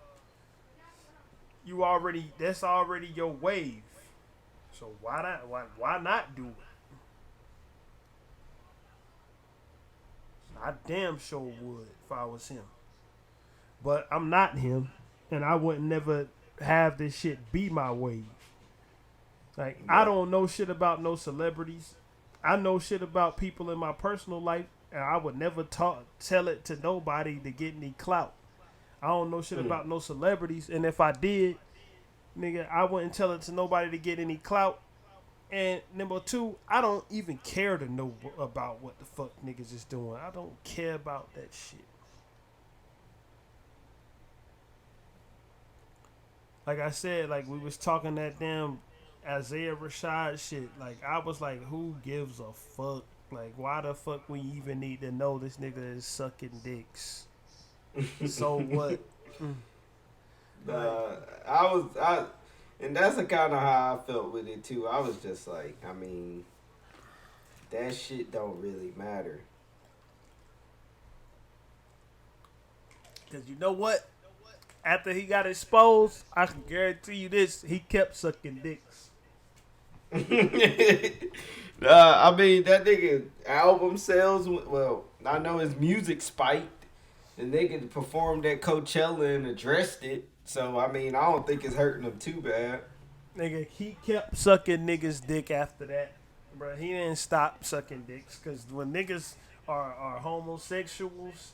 that's already your wave. So why not do it? I damn sure would if I was him. But I'm not him, and I would never have this shit be my wave. Like, I don't know shit about no celebrities. I know shit about people in my personal life, and I would never tell it to nobody to get any clout. I don't know shit about no celebrities, and if I did, nigga, I wouldn't tell it to nobody to get any clout. And number two, I don't even care to know about what the fuck niggas is doing. I don't care about that shit. Like I said, like we was talking that damn Isaiah Rashad shit. Like I was like, who gives a fuck? Like why the fuck we even need to know this nigga is sucking dicks? So what? And that's the kind of how I felt with it too. I was just like, I mean, that shit don't really matter. Cause you know what? after he got exposed, I can guarantee you this: he kept sucking dicks. I mean, that nigga album sales. Well, I know his music spiked. The nigga performed at Coachella and addressed it. So I mean, I don't think it's hurting him too bad. Nigga, he kept sucking niggas' dick after that, bro. He didn't stop sucking dicks because when niggas are homosexuals,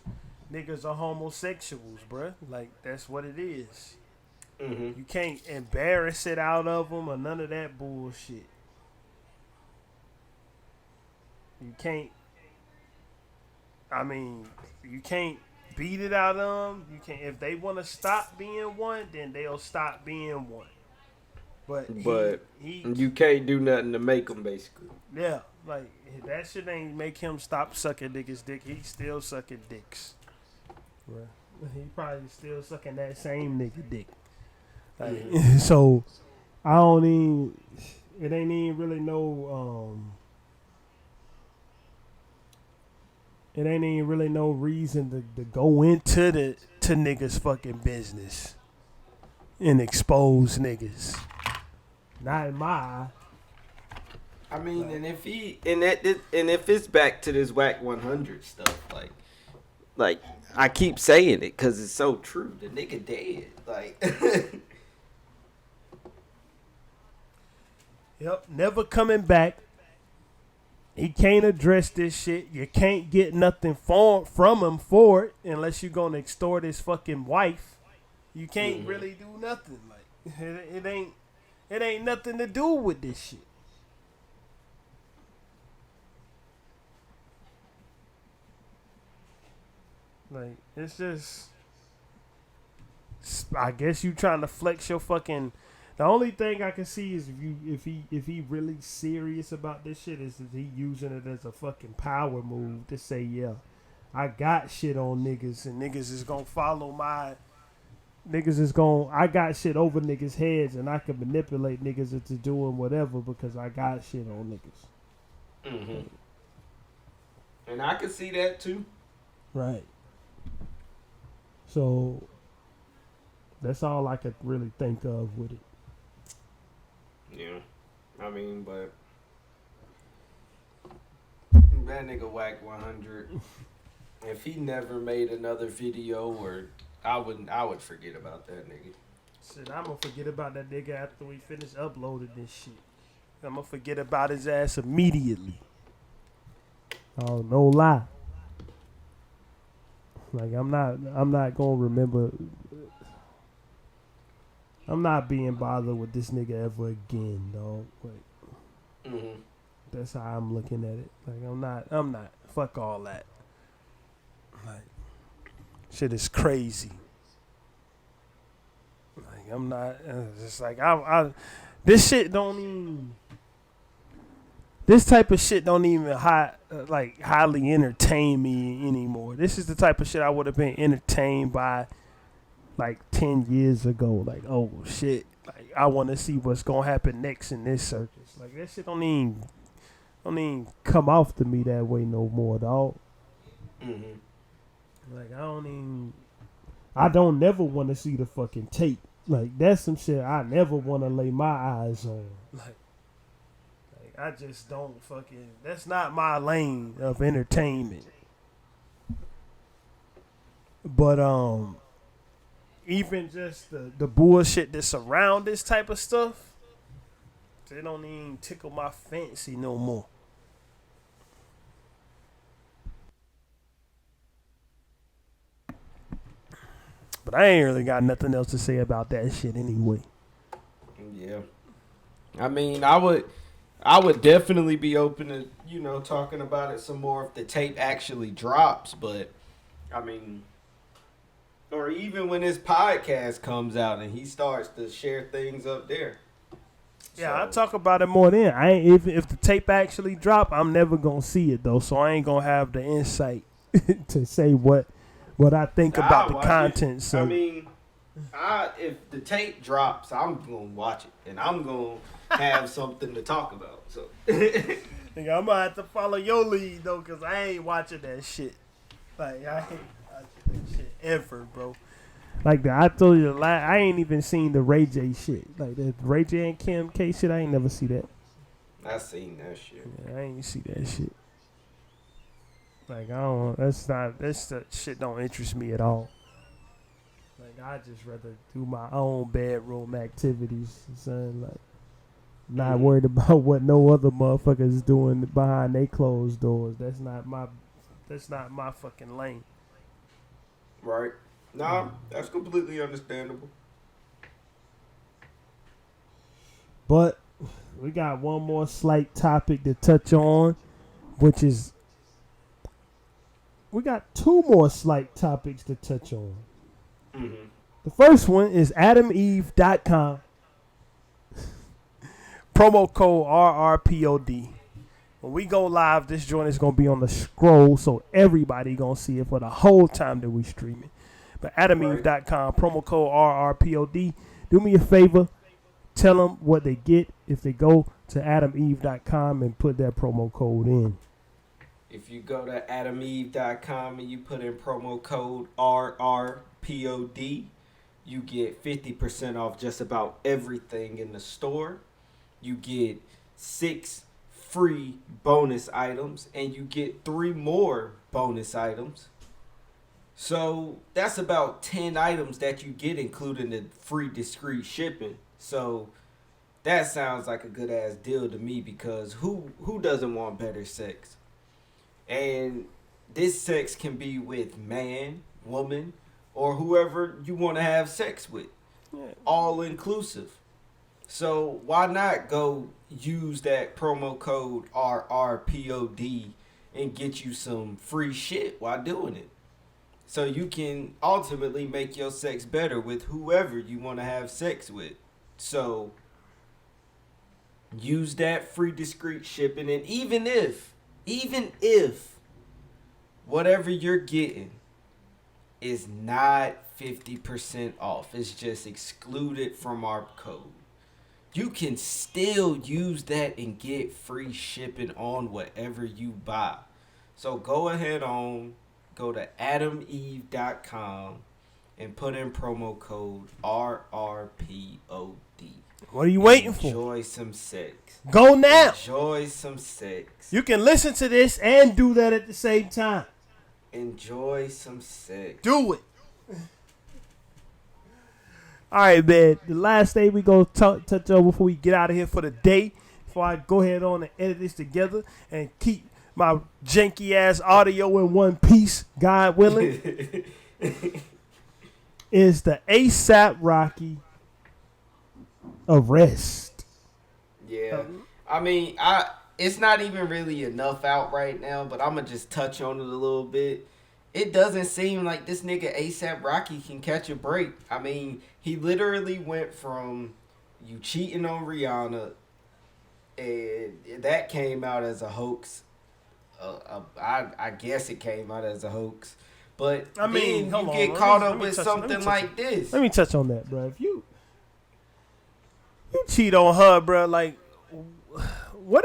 niggas are homosexuals, bro. Like that's what it is. Mm-hmm. You can't embarrass it out of them or none of that bullshit. You can't. I mean, you can't beat it out of them. You can't. If they want to stop being one, then they'll stop being one. But he you can't do nothing to make them, basically. yeah, like that shit ain't make him stop sucking niggas' dick. He's still sucking dicks. Bruh. He probably still sucking that same nigga dick. Like, so I don't even. It ain't even really no. It ain't even really no reason to go into to niggas' fucking business and expose niggas. Not in my eye. I mean, and if it's back to this Wack 100 stuff, like I keep saying it because it's so true. The nigga dead, like. Yep, never coming back. He can't address this shit. You can't get nothing from him for it unless you're gonna extort his fucking wife. You can't really do nothing. Like it ain't nothing to do with this shit. Like it's just, I guess you trying to flex your fucking. The only thing I can see is if he really serious about this shit is he using it as a fucking power move to say, yeah, I got shit on niggas and niggas is gonna follow my I got shit over niggas' heads and I can manipulate niggas into doing whatever because I got shit on niggas. Mm-hmm. And I can see that too. Right. So that's all I could really think of with it. Yeah, I mean, but that nigga Wack 100. If he never made another video, or I would forget about that nigga. Shit, I'm gonna forget about that nigga after we finish uploading this shit. I'm gonna forget about his ass immediately. Oh, no lie. Like I'm not gonna remember. I'm not being bothered with this nigga ever again, dog. Like, that's how I'm looking at it. Like, I'm not. Fuck all that. Like, shit is crazy. Like, I'm not. It's like, this shit don't even. This type of shit don't even highly entertain me anymore. This is the type of shit I would have been entertained by like 10 years ago. Like, oh shit, like I want to see what's gonna happen next in this circus. Like that shit don't even come off to me that way no more, dog. Like I don't never want to see the fucking tape. Like that's some shit I never want to lay my eyes on. Like I just don't fucking. That's not my lane of entertainment. But even just the bullshit that surround this type of stuff, they don't even tickle my fancy no more. But I ain't really got nothing else to say about that shit anyway. Yeah. I mean, I would definitely be open to, talking about it some more if the tape actually drops, but I mean, or even when his podcast comes out and he starts to share things up there. Yeah, I'll talk about it more then. I ain't if the tape actually drop, I'm never gonna see it though, so I ain't gonna have the insight to say what I think about the content. So I mean, if the tape drops, I'm gonna watch it and I'm gonna have something to talk about. So nigga, I'm gonna have to follow your lead though, cause I ain't watching that shit. Like I ain't watching that shit ever, bro. Like I told you, I ain't even seen the Ray J shit. Like the Ray J and Kim K shit, I ain't never see that. I seen that shit. Yeah, I ain't see that shit. Like I don't. That's the shit don't interest me at all. Like I just rather do my own bedroom activities, son. Like not worried about what no other motherfuckers doing behind they closed doors. That's not my fucking lane. Right. Nah, that's completely understandable. But we got one more slight topic to touch on, which is we got two more slight topics to touch on. Mm-hmm. The first one is AdamEve.com. Promo code RRPOD. When we go live, this joint is going to be on the scroll, so everybody going to see it for the whole time that we streaming. But AdamEve.com, promo code RRPOD. Do me a favor. Tell them what they get if they go to AdamEve.com and put that promo code in. If you go to AdamEve.com and you put in promo code RRPOD, you get 50% off just about everything in the store. You get 6 free bonus items, and you get 3 more bonus items. So that's about 10 items that you get, including the free discreet shipping. So that sounds like a good ass deal to me, because who doesn't want better sex? And this sex can be with man, woman, or whoever you want to have sex with. All inclusive. So why not go use that promo code RRPOD and get you some free shit while doing it? So you can ultimately make your sex better with whoever you want to have sex with. So use that free discreet shipping, and even if whatever you're getting is not 50% off, it's just excluded from our code, you can still use that and get free shipping on whatever you buy. So go ahead go to AdamEve.com and put in promo code RRPOD. What are you waiting for? Enjoy some sex. Go now. Enjoy some sex. You can listen to this and do that at the same time. Enjoy some sex. Do it. All right, man. The last thing we gonna touch on before we get out of here for the day, before I go ahead on and edit this together and keep my janky ass audio in one piece, God willing, is the ASAP Rocky arrest. Yeah. I mean, it's not even really enough out right now, but I'm going to just touch on it a little bit. It doesn't seem like this nigga ASAP Rocky can catch a break. I mean, he literally went from you cheating on Rihanna, and that came out as a hoax. I guess it came out as a hoax. But I mean, you get caught up with something like this. Let me touch on that, bro. If you cheat on her, bro, like, what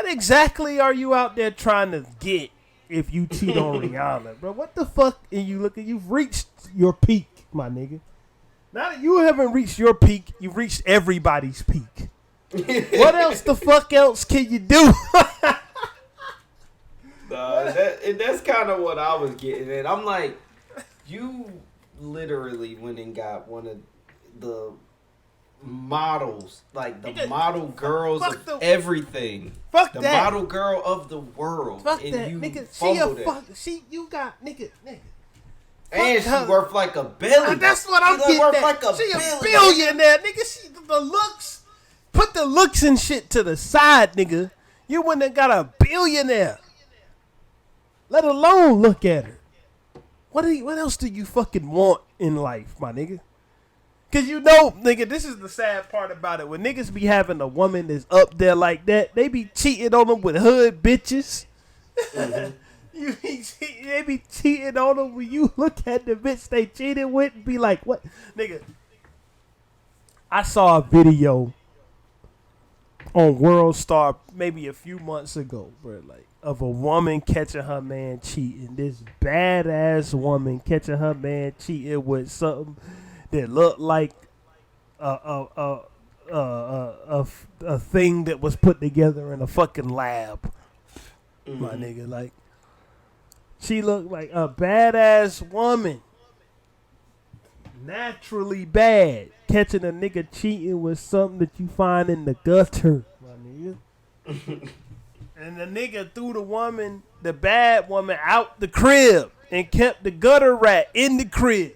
exactly are you out there trying to get if you cheat on Rihanna, bro? What the fuck? And you've reached your peak, my nigga. Now that you haven't reached your peak, you've reached everybody's peak. What else the fuck else can you do? That's kind of what I was getting at. I'm like, you literally went and got one of the models, like the model girls of everything. Fuck the that. model girl of the world. Fuck and that, you nigga. You got nigga. And she's worth like $1 billion. That's what I'm getting at. Like she a billionaire, nigga. She the looks. Put the looks and shit to the side, nigga. You wouldn't have got a billionaire. Let alone look at her. What else do you fucking want in life, my nigga? Cause you know, nigga, this is the sad part about it. When niggas be having a woman that's up there like that, they be cheating on them with hood bitches. Mm-hmm. They be cheating on them when you look at the bitch they cheated with and be like, what? Nigga, I saw a video on World Star maybe a few months ago, bro. Like of a woman catching her man cheating. This badass woman catching her man cheating with something that looked like a thing that was put together in a fucking lab. My nigga, like she looked like a badass woman, naturally bad, catching a nigga cheating with something that you find in the gutter, my nigga. And the nigga threw the bad woman, out the crib and kept the gutter rat in the crib.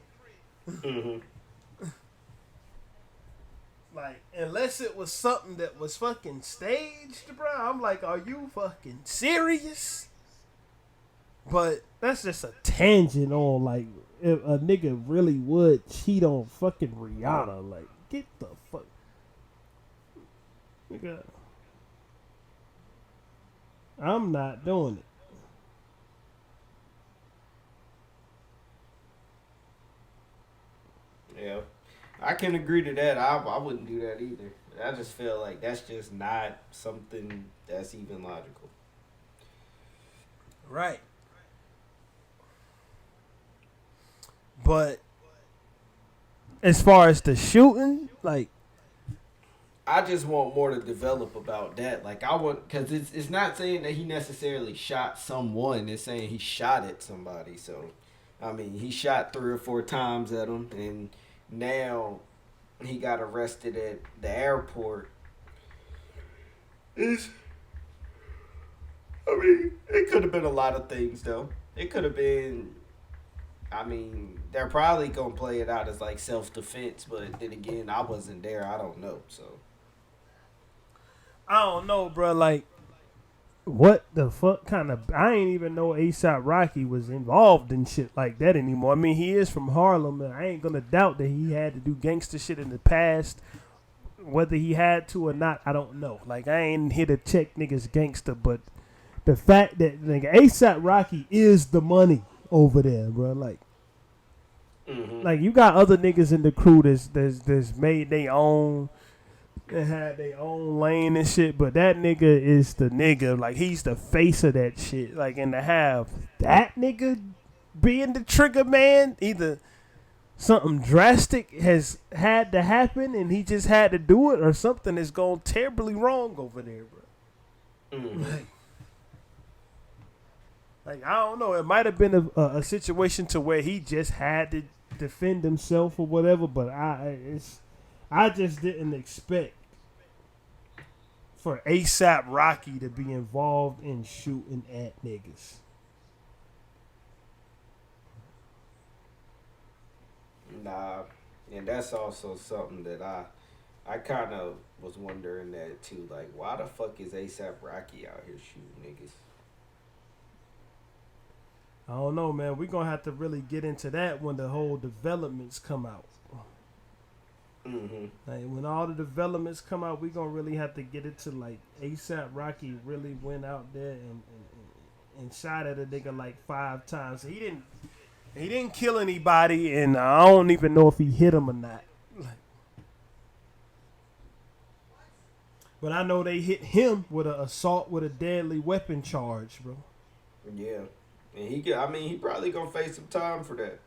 Like, unless it was something that was fucking staged, bro, I'm like, are you fucking serious? But that's just a tangent on, like, if a nigga really would cheat on fucking Rihanna. Like, get the fuck. Nigga, I'm not doing it. Yeah. I can agree to that. I wouldn't do that either. I just feel like that's just not something that's even logical. Right. But as far as the shooting, like, I just want more to develop about that. Like, I want, because it's not saying that he necessarily shot someone. It's saying he shot at somebody. So, I mean, he shot 3 or 4 times at him, and now he got arrested at the airport. It could have been a lot of things, though. It could have been, I mean, they're probably going to play it out as, like, self-defense, but then again, I wasn't there. I don't know, so. I don't know, bro. Like, what the fuck kind of... I ain't even know A$AP Rocky was involved in shit like that anymore. I mean, he is from Harlem, and I ain't gonna doubt that he had to do gangster shit in the past. Whether he had to or not, I don't know. Like, I ain't here to check niggas gangster, but the fact that nigga A$AP Rocky is the money over there, bro. Like, like you got other niggas in the crew that's made their own... and had their own lane and shit, but that nigga is the nigga. Like, he's the face of that shit. Like, and to have that nigga being the trigger man, either something drastic has had to happen and he just had to do it, or something is going terribly wrong over there, bro. Like, I don't know. It might have been a situation to where he just had to defend himself or whatever, but I just didn't expect for A$AP Rocky to be involved in shooting at niggas. Nah, and that's also something that I kind of was wondering that too. Like, why the fuck is A$AP Rocky out here shooting niggas? I don't know, man. We're going to have to really get into that when the whole developments come out. Like, when all the developments come out, we're going to really have to get into, like, A$AP Rocky really went out there and shot at a nigga like 5 times. He didn't kill anybody, and I don't even know if he hit him or not. Like, but I know they hit him with an assault with a deadly weapon charge, bro. Yeah. And he probably going to face some time for that.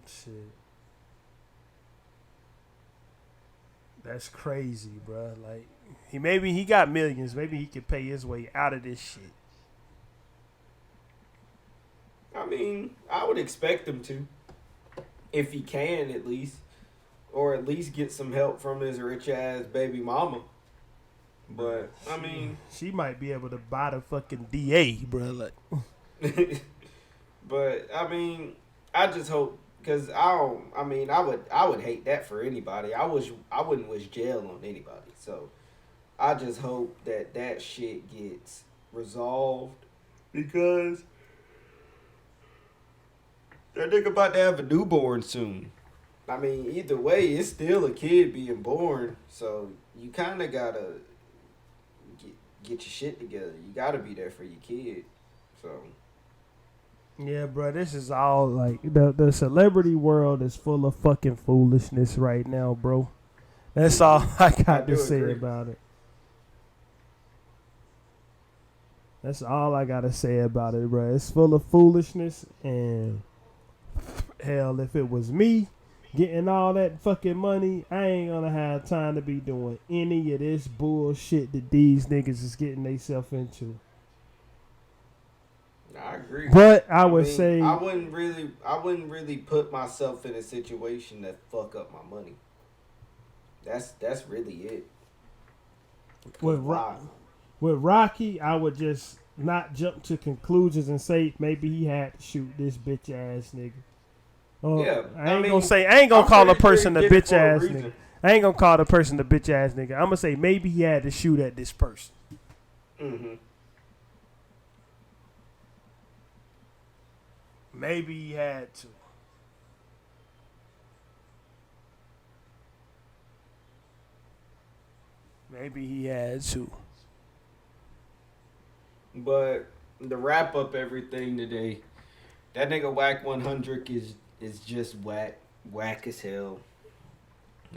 Shit. That's crazy, bro. Like, he got millions. Maybe he could pay his way out of this shit. I mean, I would expect him to, if he can at least, or at least get some help from his rich ass baby mama. But I mean, she might be able to buy the fucking DA, bro. Like, but I mean, I just hope. Because I would hate that for anybody. I wouldn't wish jail on anybody. So I just hope that shit gets resolved, because that nigga about to have a newborn soon. I mean, either way, it's still a kid being born. So you kind of gotta get your shit together. You gotta be there for your kid. So. Yeah, bro, this is all, like, the celebrity world is full of fucking foolishness right now, bro. That's all I got I to do say agree. about it. That's all I got to say about it, bro. It's full of foolishness, and hell, if it was me getting all that fucking money, I ain't gonna have time to be doing any of this bullshit that these niggas is getting themselves into. I agree. But I would mean, say I wouldn't really put myself in a situation that fuck up my money. That's really it. with Why? with Rocky, I would just not jump to conclusions and say maybe he had to shoot this bitch ass nigga. Yeah, I ain't mean, gonna call a pretty sure person he the did it bitch for a ass reason. nigga. I ain't gonna call the person the bitch ass nigga. I'm gonna say maybe he had to shoot at this person. Mm-hmm. Maybe he had to. Maybe he had to. But to wrap up everything today, that nigga Wack 100 is just whack as hell.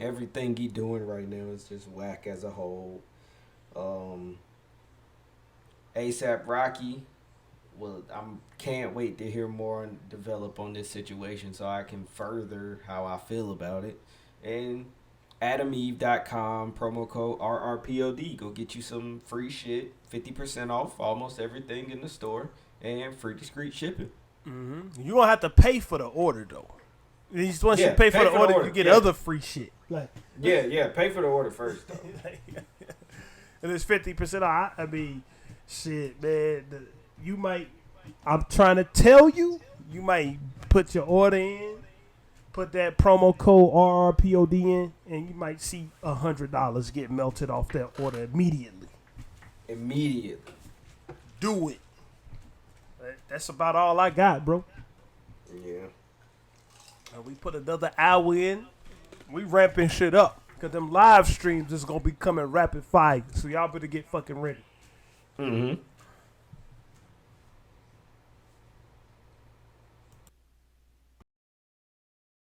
Everything he doing right now is just whack as a whole. ASAP Rocky, well, I can't wait to hear more and develop on this situation so I can further how I feel about it. And AdamEve.com, promo code RRPOD. Go get you some free shit, 50% off almost everything in the store, and free discreet shipping. Mm-hmm. You don't have to pay for the order though. Once you pay for the order, you get other free shit. Like pay for the order first though. And it's 50% off. I mean, shit, man. You might. I'm trying to tell you. You might put your order in, put that promo code RRPOD in, and you might see $100 get melted off that order immediately. Immediately. Do it. That's about all I got, bro. Yeah. We put another hour in. We ramping shit up. Because them live streams is going to be coming rapid fire. So y'all better get fucking ready. Mm-hmm.